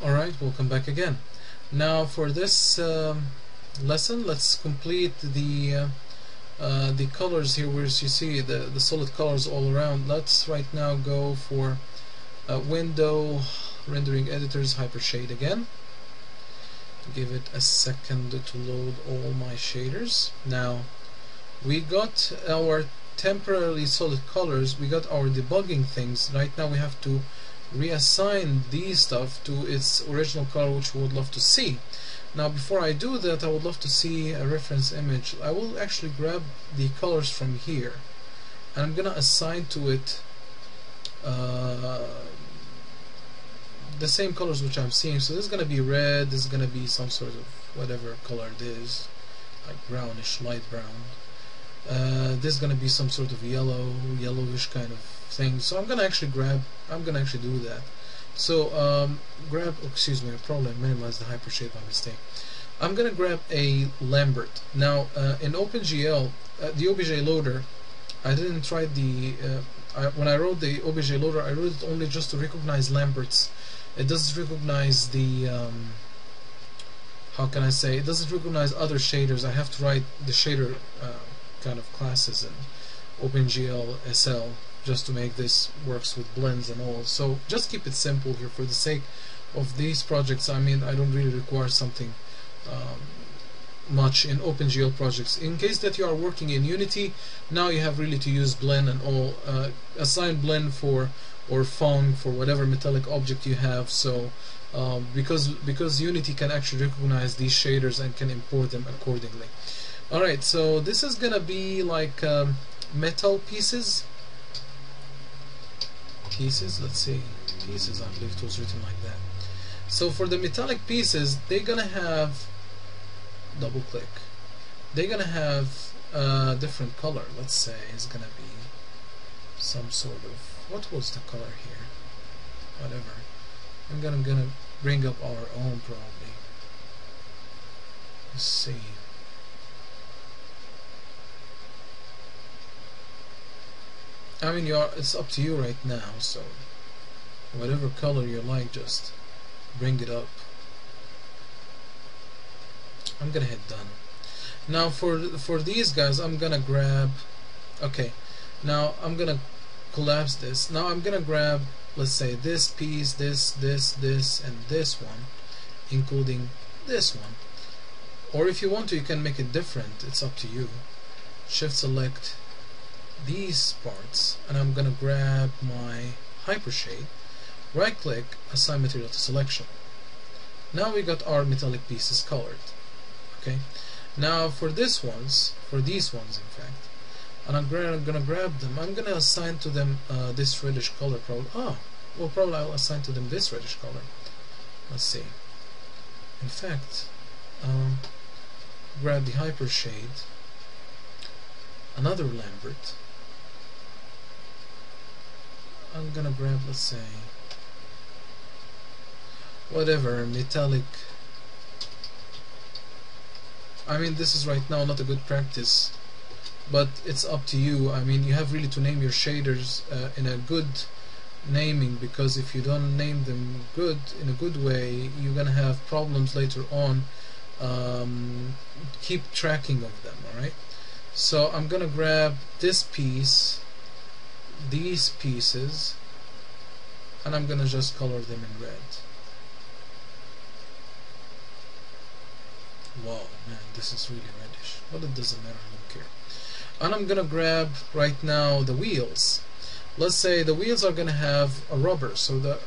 Alright, welcome back again. Now for this lesson, let's complete the colors here, where you see the solid colors all around. Let's right now go for window, rendering editors, hypershade again. Give it a second to load all my shaders. Now we got our temporarily solid colors, we got our debugging things. Right now we have to reassign these stuff to its original color, which we would love to see. Now before I do that, I would love to see a reference image. I will actually grab the colors from here and I'm gonna assign to it the same colors which I'm seeing. So this is gonna be red, this is gonna be some sort of whatever color it is, like brownish, light brown. This is gonna be some sort of yellowish kind of thing. So I'm gonna actually do that. So excuse me, I probably minimized the hypershade by mistake. I'm gonna grab a Lambert. Now in OpenGL, the OBJ loader, I didn't try the when I wrote the OBJ loader, I wrote it only just to recognize Lamberts. It doesn't recognize the how can I say, it doesn't recognize other shaders. I have to write the shader kind of classes in OpenGL SL just to make this works with blends and all. So just keep it simple here for the sake of these projects. I mean, I don't really require something much in OpenGL projects. In case that you are working in Unity, now you have really to use blend and all, assign blend for or Phong for whatever metallic object you have. So because Unity can actually recognize these shaders and can import them accordingly. Alright, so this is gonna be like metal pieces. Let's see, pieces, I believe it was written like that. So for the metallic pieces, they're gonna have, double click, they're gonna have a different color. Let's say it's gonna be some sort of, what was the color here, whatever. I'm gonna bring up our own probably. Let's see. I mean, it's up to you right now, so whatever color you like, just bring it up. I'm gonna hit done. Now for these guys, I'm gonna grab, okay, now I'm gonna collapse this. Now I'm gonna grab, let's say, this piece, this, and this one, including this one. Or if you want to, you can make it different. It's up to you. Shift select these parts, and I'm gonna grab my hypershade, right click, assign material to selection. Now we got our metallic pieces colored. Okay, now for these ones in fact, and I'm gonna grab them, I'm gonna assign to them this reddish color. Probably I'll assign to them this reddish color. Let's see, in fact, grab the hypershade, another Lambert. I'm gonna grab, let's say, whatever metallic. I mean, this is right now not a good practice, but it's up to you. I mean, you have really to name your shaders in a good naming, because if you don't name them good in a good way, you're gonna have problems later on. Keep tracking of them. Alright, so I'm gonna grab this piece, these pieces, and I'm gonna just color them in red. Wow, man, this is really reddish, but it doesn't matter, I don't care. And I'm gonna grab right now the wheels. Let's say the wheels are gonna have a rubber, so the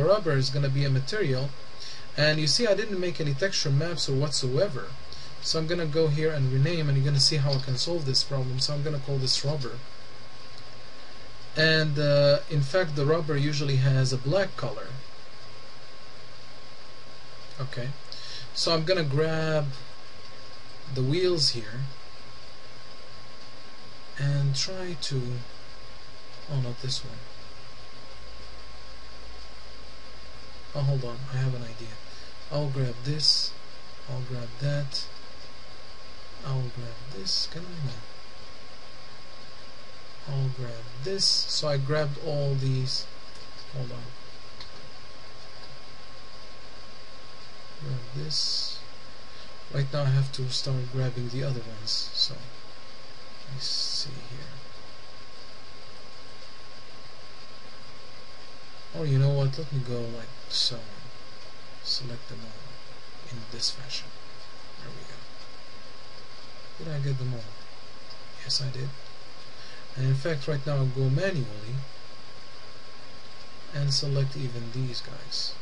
rubber is gonna be a material, and you see I didn't make any texture maps or whatsoever. So I'm gonna go here and rename, and you're gonna see how I can solve this problem. So I'm gonna call this rubber. And in fact, the rubber usually has a black color. Okay, so I'm gonna grab the wheels here and try to, oh, not this one. Oh, hold on, I have an idea. I'll grab this, I'll grab that, I'll grab this, can I not? I'll grab this. So I grabbed all these. Hold on. grab this. Right now I have to start grabbing the other ones, so let's see here. Oh, you know what, let me go like so. Select them all in this fashion. There we go. Did I get them all? Yes, I did. And in fact, right now I'll go manually and select even these guys.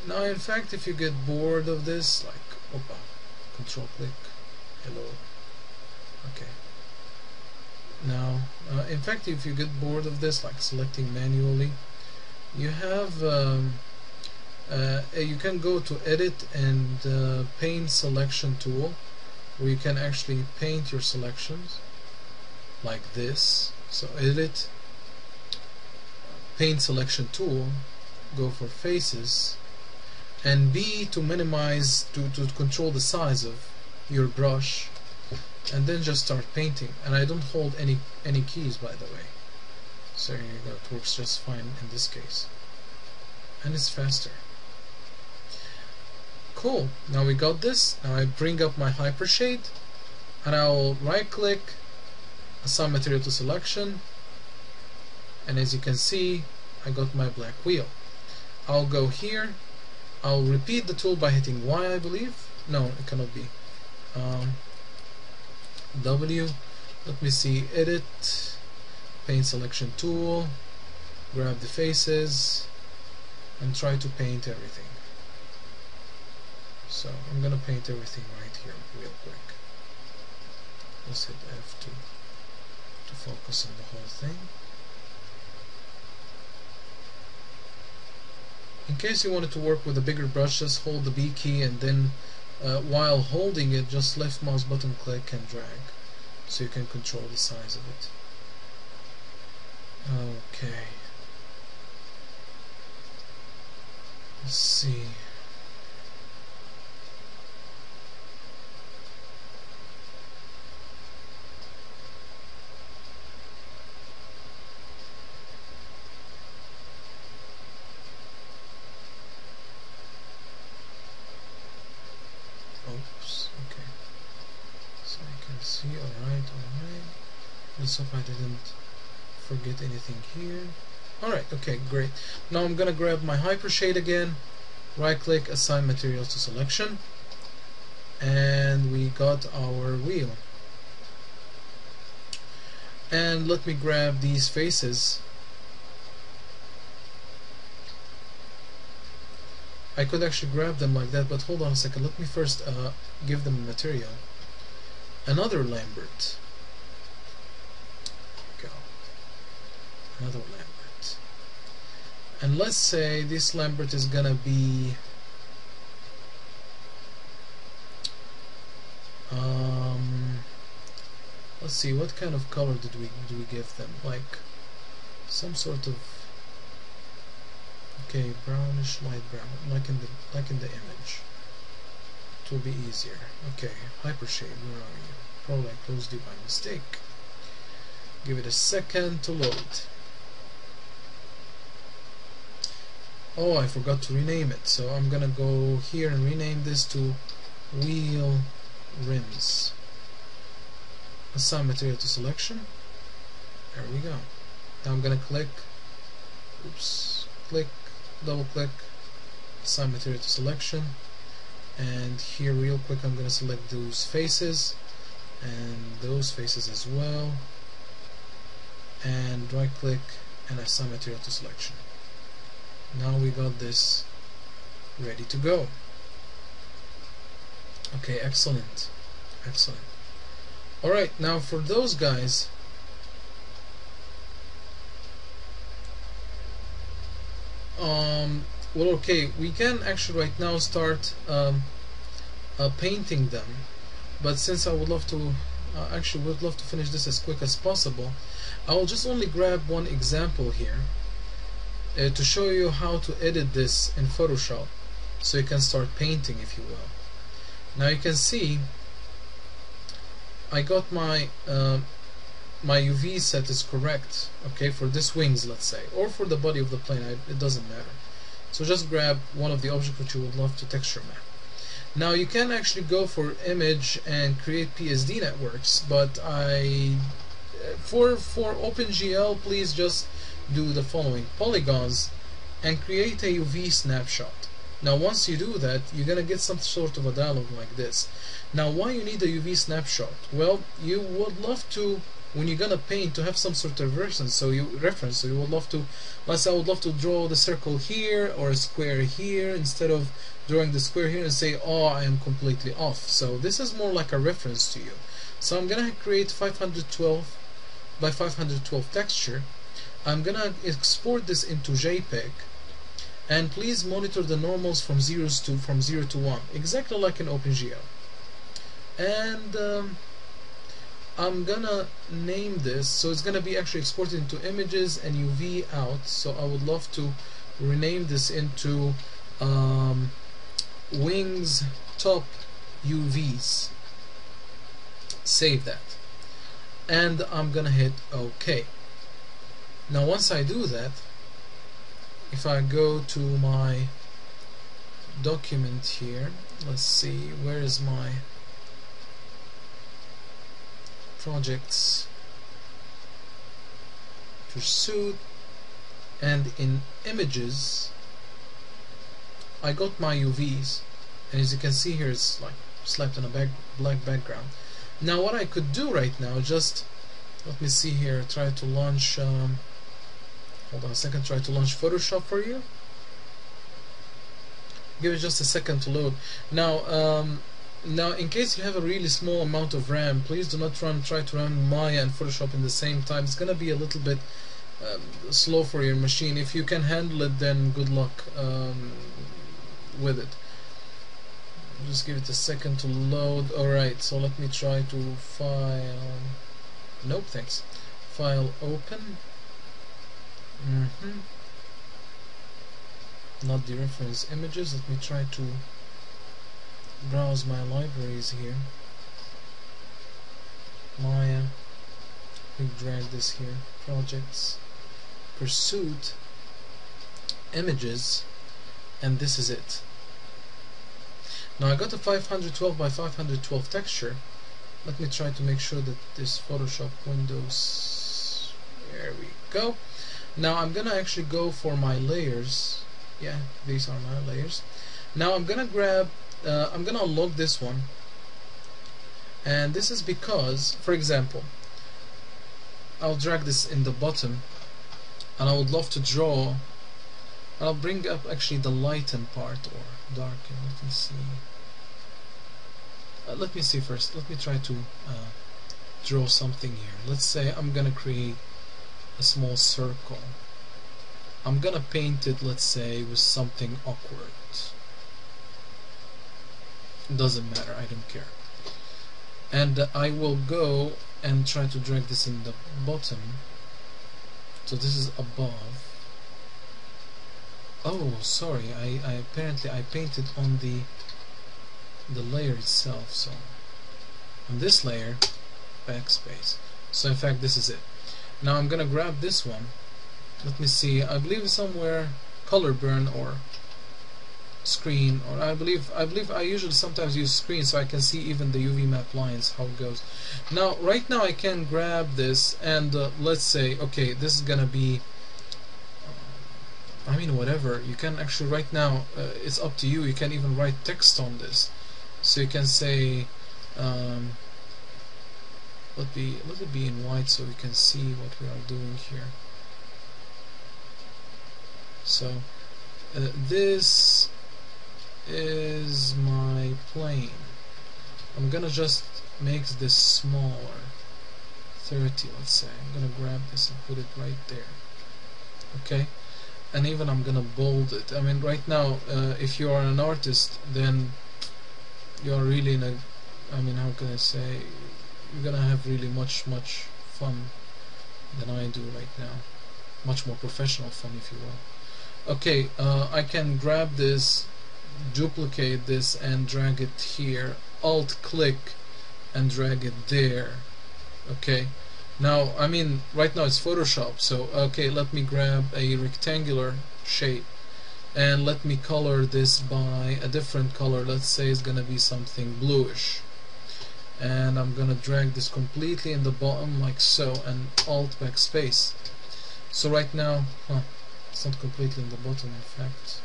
Now, in fact, if you get bored of this, like, opa, control click, hello, okay. Now, in fact, if you get bored of this, like selecting manually, you have, you can go to Edit and Paint Selection tool, where you can actually paint your selections, like this. So Edit, Paint Selection tool, go for Faces, and B to minimize, to control the size of your brush, and then just start painting. And I don't hold any keys, by the way, so here you go. It works just fine in this case, and it's faster. Cool. Now we got this. Now I bring up my hypershade, and I'll right click, assign material to selection, and as you can see, I got my black wheel. I'll go here. I'll repeat the tool by hitting Y, I believe. No, it cannot be. W. Let me see. Edit, Paint Selection tool, grab the faces, and try to paint everything. So I'm gonna paint everything right here real quick. Let's hit F2 to focus on the whole thing. In case you wanted to work with a bigger brush, just hold the B key, and then while holding it, just left mouse button click and drag, so you can control the size of it. Okay. Let's see. Oops, okay. So I can see, alright. Let's hope I didn't forget anything here. Alright, okay, great. Now I'm gonna grab my hypershade again, right click, assign materials to selection, and we got our wheel. And let me grab these faces. I could actually grab them like that, but hold on a second. Let me first give them material. Another Lambert. Go. Another Lambert. And let's say this Lambert is gonna be let's see, what kind of color do we give them? Like some sort of, okay, brownish, light brown, like in the image. It will be easier. Okay, hypershade, where are you? Probably I closed you by mistake. Give it a second to load. Oh, I forgot to rename it, so I'm gonna go here and rename this to Wheel Rims. Assign material to selection. There we go. Now I'm gonna click, click, double click, assign material to selection, and here real quick I'm gonna select those faces and those faces as well, and right click and assign material to selection. Now we got this ready to go. Okay, excellent, excellent. Alright, now for those guys, well, okay, we can actually right now start painting them, but since I would love to actually would love to finish this as quick as possible, I will just only grab one example here to show you how to edit this in Photoshop, so you can start painting, if you will. Now you can see I got my my UV set is correct, okay, for this wings, let's say, or for the body of the plane, it doesn't matter. So just grab one of the objects which you would love to texture map. Now you can actually go for image and create PSD networks, but for OpenGL, please just do the following: polygons and create a UV snapshot. Now once you do that, you're gonna get some sort of a dialog like this. Now why you need a UV snapshot? Well, you would love to, when you're gonna paint, to have some sort of reference. So you would love to, let's say I would love to draw the circle here or a square here, instead of drawing the square here and say, oh, I am completely off. So this is more like a reference to you. So I'm gonna create 512 by 512 texture. I'm gonna export this into JPEG, and please monitor the normals from 0 to 1, exactly like in OpenGL. And I'm gonna name this, so it's gonna be actually exported into images and UV out. So I would love to rename this into wings top UVs. Save that, and I'm gonna hit OK. Now once I do that, if I go to my document here, let's see, where is my projects, pursuit, and in images I got my UVs, and as you can see here, it's like slapped on a black background. Now what I could do right now, just let me see here, try to launch hold on a second, try to launch Photoshop for you. Give it just a second to load. Now now in case you have a really small amount of RAM, please do not try to run Maya and Photoshop in the same time. It's gonna be a little bit slow for your machine. If you can handle it, then good luck with it. Just give it a second to load. Alright, so let me try to file, nope, thanks, file open. Not the reference images. Let me try to browse my libraries here. Maya, we drag this here, projects, pursuit, images, and this is it. Now I got a 512 by 512 texture. Let me try to make sure that this Photoshop Windows, there we go. Now I'm gonna actually go for my layers. Yeah, these are my layers. Now I'm gonna grab, I'm gonna unlock this one, and this is because, for example, I'll drag this in the bottom, and I would love to draw. I'll bring up actually the lighten part, or darken. Let me see. Let me see first. Let me try to draw something here. Let's say I'm gonna create a small circle. I'm gonna paint it, let's say, with something awkward. Doesn't matter, I don't care. And I will go and try to drag this in the bottom. So this is above. Oh, sorry, I apparently I painted on the layer itself. So on this layer, backspace. So in fact this is it. Now I'm gonna grab this one. Let me see, I believe somewhere color burn or screen, or I believe I usually sometimes use screen so I can see even the UV map lines, how it goes. Now right now I can grab this and let's say, okay, this is gonna be I mean whatever, you can actually right now it's up to you, you can even write text on this. So you can say let it be in white so we can see what we are doing here. So this is my plane. I'm gonna just make this smaller, 30 let's say. I'm gonna grab this and put it right there. Okay, and even I'm gonna bold it. I mean right now if you are an artist, then you are really in a, I mean how can I say, you're gonna have really much fun than I do right now. Much more professional fun, if you will. Okay, I can grab this, duplicate this and drag it here, alt click and drag it there. Okay, Now, I mean, right now it's Photoshop, so okay, let me grab a rectangular shape and let me color this by a different color. Let's say it's gonna be something bluish, and I'm gonna drag this completely in the bottom like so, and Alt backspace. So right now, it's not completely in the bottom, in fact,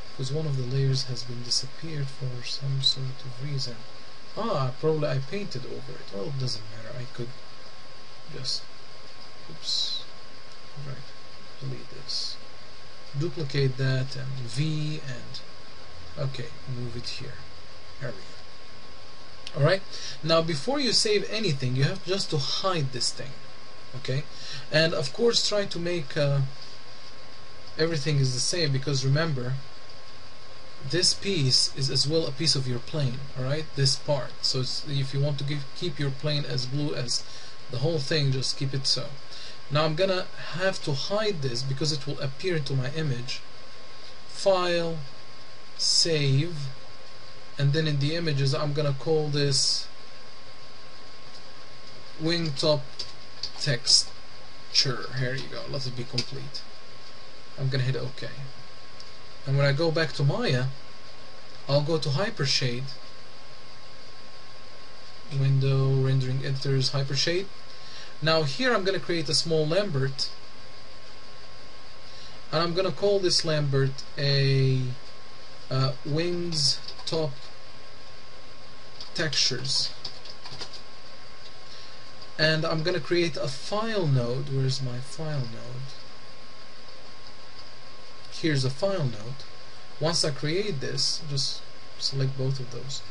because one of the layers has been disappeared for some sort of reason. Probably I painted over it. Well, it doesn't matter. I could just, oops, right, delete this, duplicate that, and V, and okay, move it here. There we go. Alright, now before you save anything, you have just to hide this thing. Okay, and of course try to make everything is the same, because remember, this piece is as well a piece of your plane. Alright, this part. So if you want to keep your plane as blue as the whole thing, just keep it so. Now I'm gonna have to hide this because it will appear into my image. File, save, and then in the images I'm gonna call this wing top texture. Here you go, let it be complete. I'm gonna hit OK, and when I go back to Maya, I'll go to Hypershade, Window, Rendering Editors, Hypershade. Now here I'm going to create a small Lambert, and I'm going to call this Lambert a wings top textures, and I'm going to create a file node. Where's my file node? Here's a file node. Once I create this, just select both of those.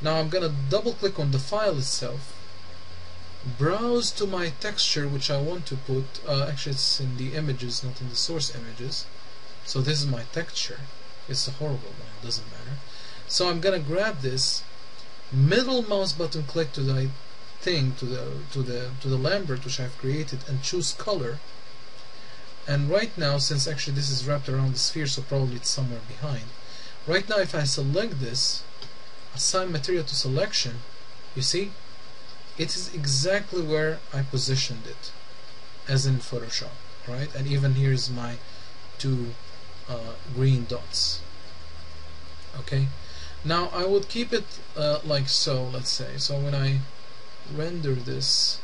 Now I'm going to double click on the file itself, browse to my texture which I want to put, actually it's in the images, not in the source images, so this is my texture. It's a horrible one, it doesn't matter. So I'm gonna grab this, middle mouse button click to the thing, to the Lambert which I've created, and choose color. And right now, since actually this is wrapped around the sphere, so probably it's somewhere behind, right now if I select this, assign material to selection, you see it is exactly where I positioned it, as in Photoshop, right? And even here's my two green dots. Okay, now I would keep it like so, let's say. So when I render this,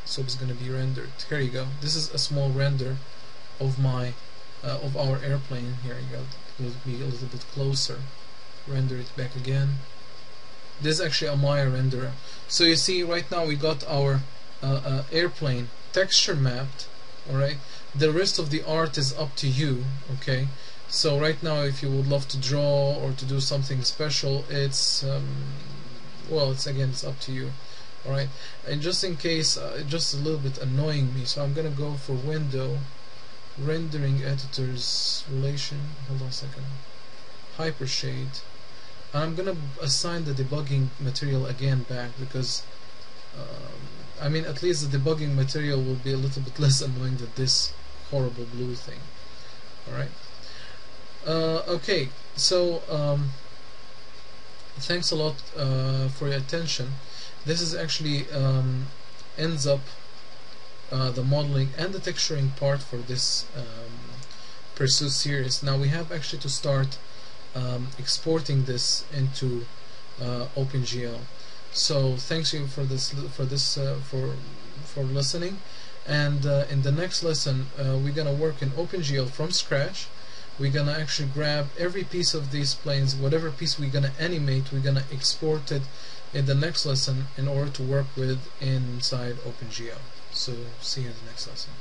so it's going to be rendered. Here you go. This is a small render of my of our airplane. Here you go. It'll be a little bit closer. Render it back again. This is actually a Maya renderer. So you see, right now we got our airplane texture mapped. Alright, the rest of the art is up to you. Okay, so right now if you would love to draw or to do something special, it's well, it's up to you. Alright, and just in case, just a little bit annoying me, so I'm gonna go for Window, Rendering Editors, Relation, hold on a second, Hypershade, and I'm gonna assign the debugging material again back, because I mean, at least the debugging material will be a little bit less annoying than this horrible blue thing. Alright, okay, so thanks a lot for your attention. This is actually ends up the modeling and the texturing part for this Pursuit series. Now we have actually to start exporting this into OpenGL. So thanks you for listening, and in the next lesson we're gonna work in OpenGL from scratch. We're gonna actually grab every piece of these planes, whatever piece we're gonna animate, we're gonna export it in the next lesson in order to work with inside OpenGL. So see you in the next lesson.